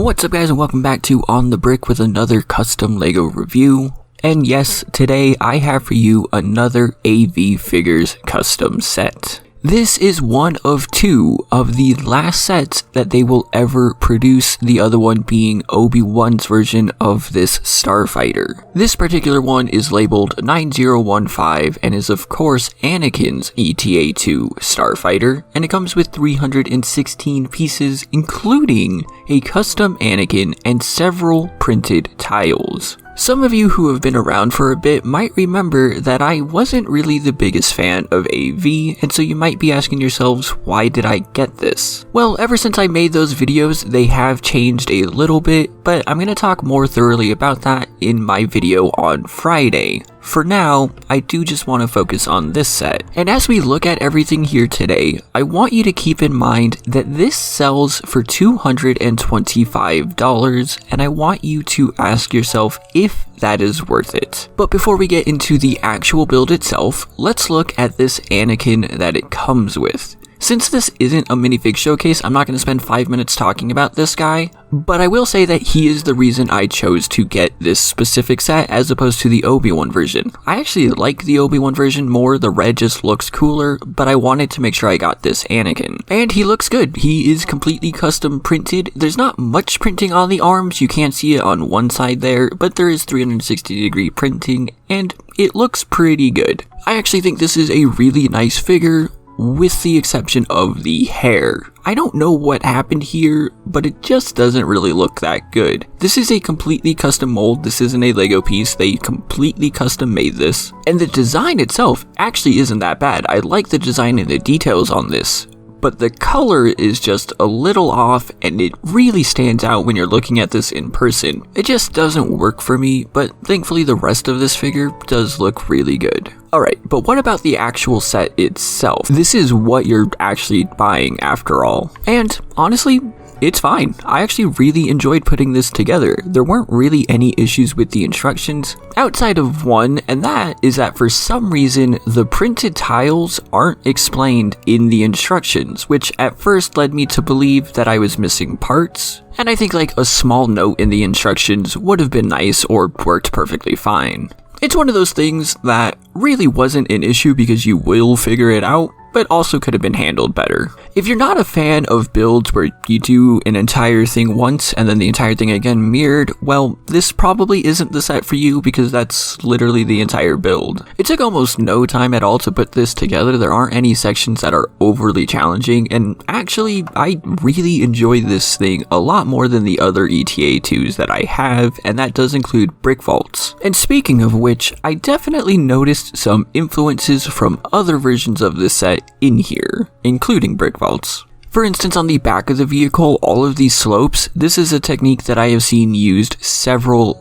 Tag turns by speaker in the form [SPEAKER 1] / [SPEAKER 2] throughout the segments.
[SPEAKER 1] What's up guys, and welcome back to On The Brick with another custom LEGO review. And yes, today I have for you another AV Figures custom set. This is one of two of the last sets that they will ever produce, the other one being Obi-Wan's version of this Starfighter. This particular one is labeled 9015 and is of course Anakin's ETA-2 Starfighter, and it comes with 316 pieces including a custom Anakin and several printed tiles. Some of you who have been around for a bit might remember that I wasn't really the biggest fan of AV, and so you might be asking yourselves, why did I get this? Well, ever since I made those videos, they have changed a little bit, but I'm going to talk more thoroughly about that in my video on Friday. For now, I do just want to focus on this set. And as we look at everything here today, I want you to keep in mind that this sells for $225, and I want you to ask yourself if that is worth it. But before we get into the actual build itself, let's look at this Anakin that it comes with. Since this isn't a minifig showcase, I'm not going to spend 5 minutes talking about this guy, but I will say that he is the reason I chose to get this specific set as opposed to the Obi-Wan version. I actually like the Obi-Wan version more, the red just looks cooler, but I wanted to make sure I got this Anakin. And he looks good. He is completely custom printed. There's not much printing on the arms, you can't see it on one side there, but there is 360-degree printing, and it looks pretty good. I actually think this is a really nice figure, with the exception of the hair. I don't know what happened here, but it just doesn't really look that good. This is a completely custom mold, this isn't a LEGO piece, they completely custom made this. And the design itself actually isn't that bad. I like the design and the details on this, but the color is just a little off and it really stands out when you're looking at this in person. It just doesn't work for me, but thankfully the rest of this figure does look really good. Alright, but what about the actual set itself? This is what you're actually buying after all. And honestly, it's fine. I actually really enjoyed putting this together. There weren't really any issues with the instructions, outside of one, and that is that for some reason, the printed tiles aren't explained in the instructions, which at first led me to believe that I was missing parts. And I think like a small note in the instructions would have been nice or worked perfectly fine. It's one of those things that really wasn't an issue because you will figure it out, but also could have been handled better. If you're not a fan of builds where you do an entire thing once and then the entire thing again mirrored, well, this probably isn't the set for you because that's literally the entire build. It took almost no time at all to put this together. There aren't any sections that are overly challenging, and actually, I really enjoy this thing a lot more than the other ETA-2s that I have, and that does include brick vaults. And speaking of which, I definitely noticed some influences from other versions of this set in here, including brick vaults. For instance, on the back of the vehicle, all of these slopes, this is a technique that I have seen used several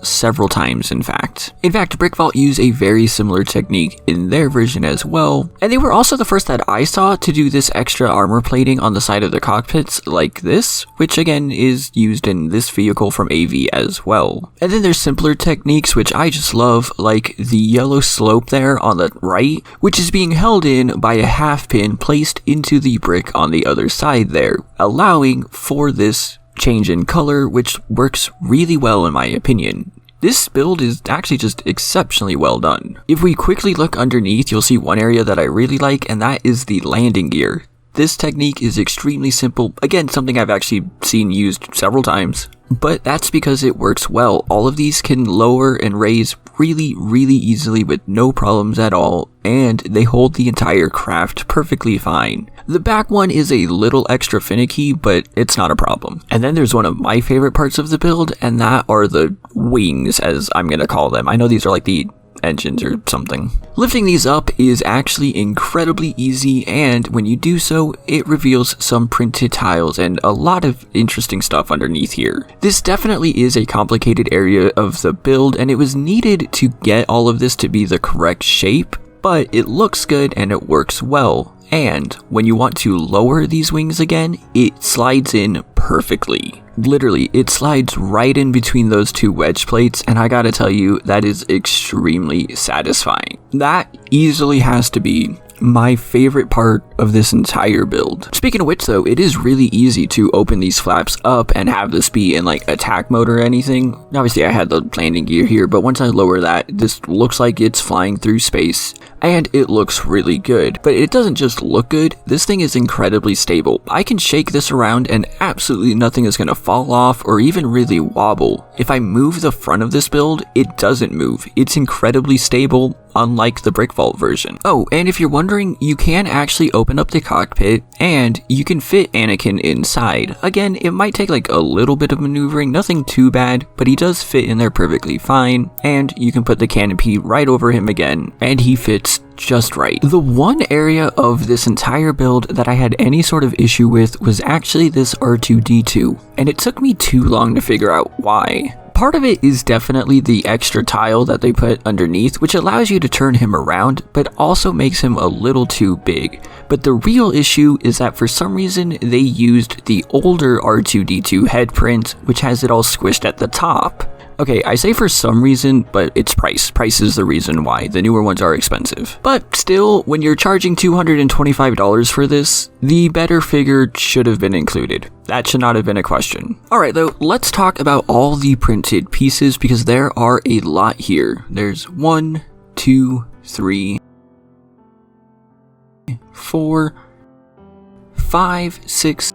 [SPEAKER 1] times in fact. Brick Vault use a very similar technique in their version as well, and they were also the first that I saw to do this extra armor plating on the side of the cockpits like this, which again is used in this vehicle from AV as well. And then there's simpler techniques which I just love, like the yellow slope there on the right, which is being held in by a half pin placed into the brick on the other side there, allowing for this change in color, which works really well in my opinion. This build is actually just exceptionally well done. If we quickly look underneath, you'll see one area that I really like, and that is the landing gear. This technique is extremely simple, again something I've actually seen used several times, but that's because it works well. All of these can lower and raise really easily with no problems at all, and they hold the entire craft perfectly fine. The back one is a little extra finicky, but it's not a problem. And then there's one of my favorite parts of the build, and that are the wings, as I'm gonna call them. I know these are like the engines or something. Lifting these up is actually incredibly easy, and when you do so, it reveals some printed tiles and a lot of interesting stuff underneath here. This definitely is a complicated area of the build, and it was needed to get all of this to be the correct shape, but it looks good and it works well. And when you want to lower these wings again, it slides in perfectly. Literally, it slides right in between those two wedge plates, and I gotta tell you, that is extremely satisfying. That easily has to be my favorite part of this entire build. Speaking of which though, it is really easy to open these flaps up and have this be in like attack mode or anything. Obviously I had the landing gear here, but once I lower that, this looks like it's flying through space. And it looks really good. But it doesn't just look good, this thing is incredibly stable. I can shake this around and absolutely nothing is going to fall off or even really wobble. If I move the front of this build, it doesn't move. It's incredibly stable, unlike the Brick Vault version. Oh, and if you're wondering, you can actually open up the cockpit and you can fit Anakin inside. Again, it might take like a little bit of maneuvering, nothing too bad, but he does fit in there perfectly fine. And you can put the canopy right over him again, and he fits just right. The one area of this entire build that I had any sort of issue with was actually this R2-D2, and it took me too long to figure out why. Part of it is definitely the extra tile that they put underneath, which allows you to turn him around, but also makes him a little too big. But the real issue is that for some reason they used the older R2-D2 head print, which has it all squished at the top. Okay, I say for some reason, but it's price. Price is the reason why. The newer ones are expensive. But still, when you're charging $225 for this, the better figure should have been included. That should not have been a question. Alright though, let's talk about all the printed pieces because there are a lot here. There's 1, 2, 3, 4, 5, 6,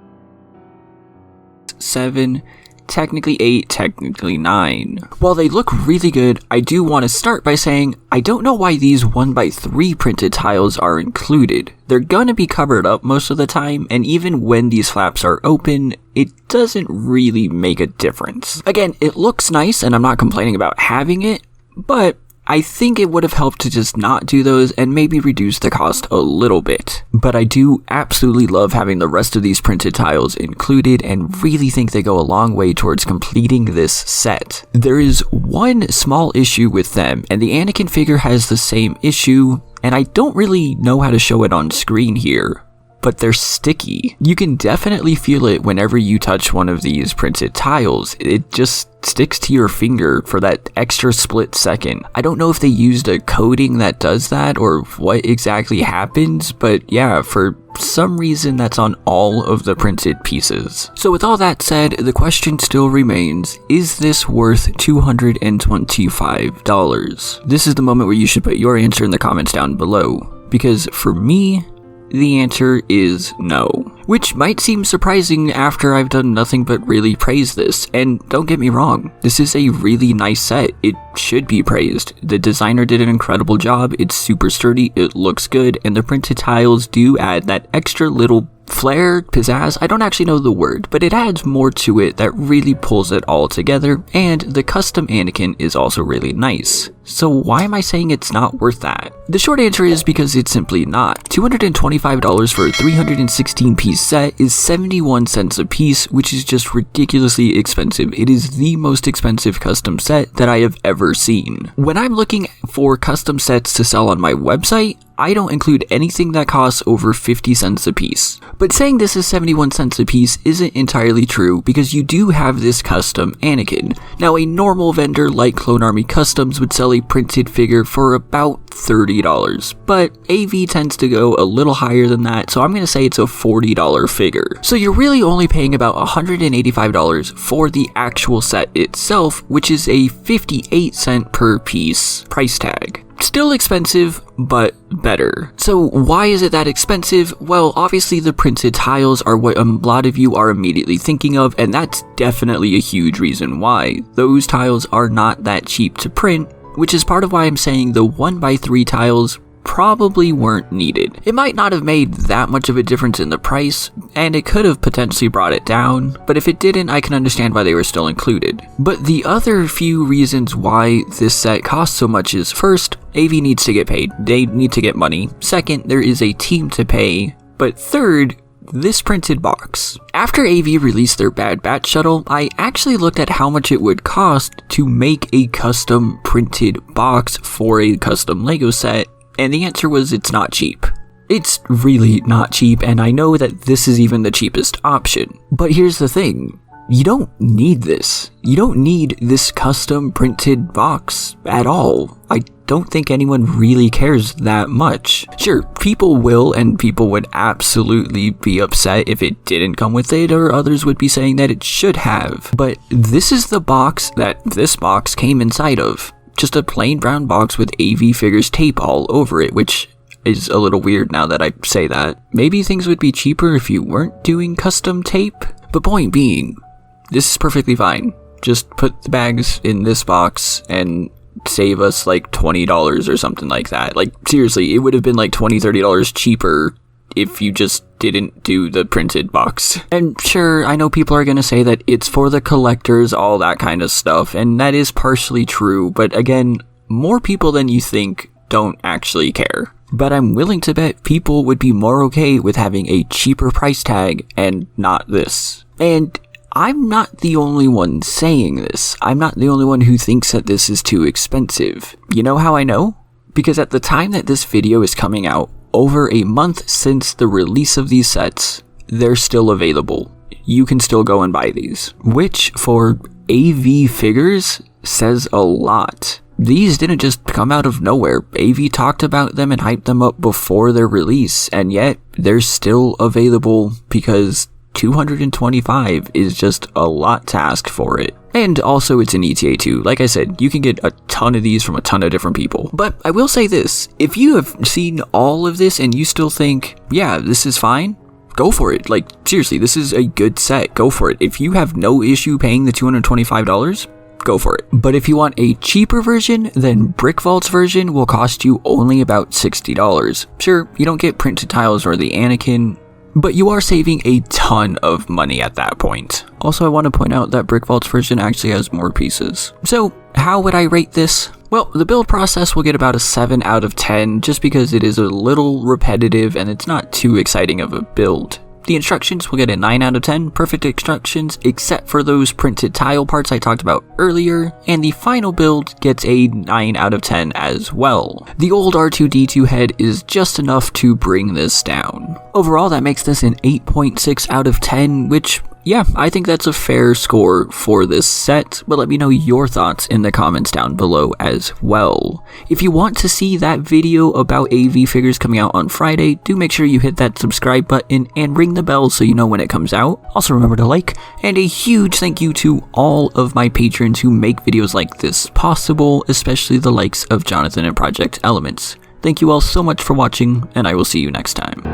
[SPEAKER 1] 7, technically 8, technically 9. While they look really good, I do want to start by saying I don't know why these 1x3 printed tiles are included. They're gonna be covered up most of the time, and even when these flaps are open, it doesn't really make a difference. Again, it looks nice and I'm not complaining about having it, but I think it would have helped to just not do those and maybe reduce the cost a little bit. But I do absolutely love having the rest of these printed tiles included and really think they go a long way towards completing this set. There is one small issue with them, and the Anakin figure has the same issue, and I don't really know how to show it on screen here, but they're sticky. You can definitely feel it whenever you touch one of these printed tiles. It just sticks to your finger for that extra split second. I don't know if they used a coating that does that or what exactly happens, but yeah, for some reason that's on all of the printed pieces. So with all that said, the question still remains, is this worth $225? This is the moment where you should put your answer in the comments down below, because for me, the answer is no. Which might seem surprising after I've done nothing but really praise this, and don't get me wrong, this is a really nice set. It should be praised. The designer did an incredible job, it's super sturdy, it looks good, and the printed tiles do add that extra little flair, pizzazz, I don't actually know the word, but it adds more to it that really pulls it all together, and the custom Anakin is also really nice. So why am I saying it's not worth that? The short answer is because it's simply not. $225 for a 316 piece set is 71 cents a piece, which is just ridiculously expensive. It is the most expensive custom set that I have ever seen. When I'm looking for custom sets to sell on my website, I don't include anything that costs over 50 cents a piece. But saying this is 71 cents a piece isn't entirely true because you do have this custom Anakin. Now a normal vendor like Clone Army Customs would sell a printed figure for about $30, but AV tends to go a little higher than that, so I'm going to say it's a $40 figure. So you're really only paying about $185 for the actual set itself, which is a 58 cent per piece price tag. Still expensive, but better. So why is it that expensive? Well, obviously the printed tiles are what a lot of you are immediately thinking of, and that's definitely a huge reason why. Those tiles are not that cheap to print, which is part of why I'm saying the 1x3 tiles probably weren't needed. It might not have made that much of a difference in the price, and it could have potentially brought it down, but if it didn't, I can understand why they were still included. But the other few reasons why this set costs so much is, first, AV needs to get paid. They need to get money. Second, there is a team to pay. But third, this printed box. After AV released their Bad Batch shuttle, I actually looked at how much it would cost to make a custom printed box for a custom Lego set, and the answer was it's not cheap. It's really not cheap, and I know that this is even the cheapest option. But here's the thing. You don't need this. You don't need this custom printed box at all. I don't think anyone really cares that much. Sure, people will, and people would absolutely be upset if it didn't come with it, or others would be saying that it should have. But this is the box that this box came inside of. Just a plain brown box with AV Figures tape all over it, which is a little weird now that I say that. Maybe things would be cheaper if you weren't doing custom tape? But point being, this is perfectly fine. Just put the bags in this box and save us like $20 or something like that. Like, seriously, it would have been like $20-$30 cheaper if you just didn't do the printed box. And sure, I know people are gonna say that it's for the collectors, all that kind of stuff, and that is partially true, but again, more people than you think don't actually care. But I'm willing to bet people would be more okay with having a cheaper price tag and not this. And I'm not the only one saying this. I'm not the only one who thinks that this is too expensive. You know how I know? Because at the time that this video is coming out, over a month since the release of these sets, they're still available. You can still go and buy these. Which, for AV Figures, says a lot. These didn't just come out of nowhere. AV talked about them and hyped them up before their release, and yet they're still available because $225 is just a lot to ask for it. And also it's an ETA too. Like I said, you can get a ton of these from a ton of different people. But I will say this, if you have seen all of this and you still think, yeah, this is fine, go for it. Like, seriously, this is a good set. Go for it. If you have no issue paying the $225, go for it. But if you want a cheaper version, then Brick Vault's version will cost you only about $60. Sure, you don't get printed tiles or the Anakin, but you are saving a ton of money at that point. Also, I want to point out that Brick Vault's version actually has more pieces. So, how would I rate this? Well, the build process will get about a 7 out of 10 just because it is a little repetitive and it's not too exciting of a build. The instructions will get a 9 out of 10, perfect instructions except for those printed tile parts I talked about earlier, and the final build gets a 9 out of 10 as well. The old R2-D2 head is just enough to bring this down. Overall, that makes this an 8.6 out of 10, which, yeah, I think that's a fair score for this set, but let me know your thoughts in the comments down below as well. If you want to see that video about AV Figures coming out on Friday, do make sure you hit that subscribe button and ring the bell so you know when it comes out. Also remember to like, and a huge thank you to all of my patrons who make videos like this possible, especially the likes of Jonathan and Project Elements. Thank you all so much for watching, and I will see you next time.